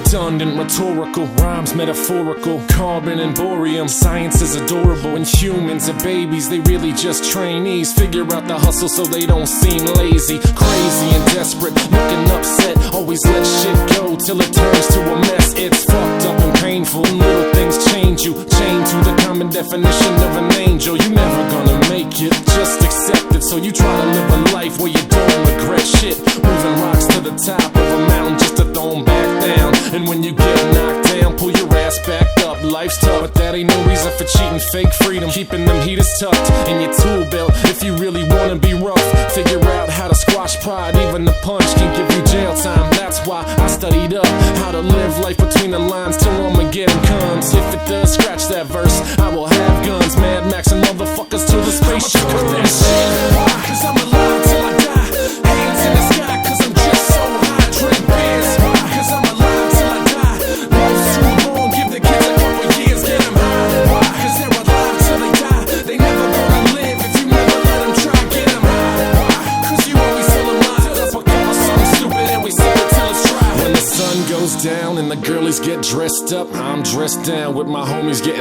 redundant, rhetorical, rhymes metaphorical, carbon and boreum. Science is adorable, and humans are babies, they really just trainees. Figure out the hustle so they don't seem lazy, crazy and desperate, looking upset. Always let shit go till it turns to a mess. It's fucked up and painful, little things change you. Chained to the common definition of an angel. You never gonna make it, just accept it. So you try to live a life where you don't regret shit. Moving rocks to the top of a mountain just to throw them back down. And when you get knocked down, pull your ass back up. Life's tough, but that ain't no reason for cheating fake freedom. Keeping them heaters tucked in your tool belt. If you really wanna be rough, figure out how to squash pride. Even the punch can give you jail time. That's why I studied up how to live life between the lines till Armageddon comes. If it does scratch that verse, I will have guns, Mad Max and motherfuckers till the spaceship comes. Why? 'Cause I'm alive till I die. Hands in the sky 'cause I'm just so high. Drink beers. Why? 'Cause I'm alive till I die. Life's too long, give the kids a couple years, get them high. Why? 'Cause they're alive till they die. They never gonna live if you never let them try, get them high. Why? 'Cause you always tell them lies up because something stupid and we say it till it's right. When the sun goes down and the girlies get dressed up, I'm dressed down with my homies getting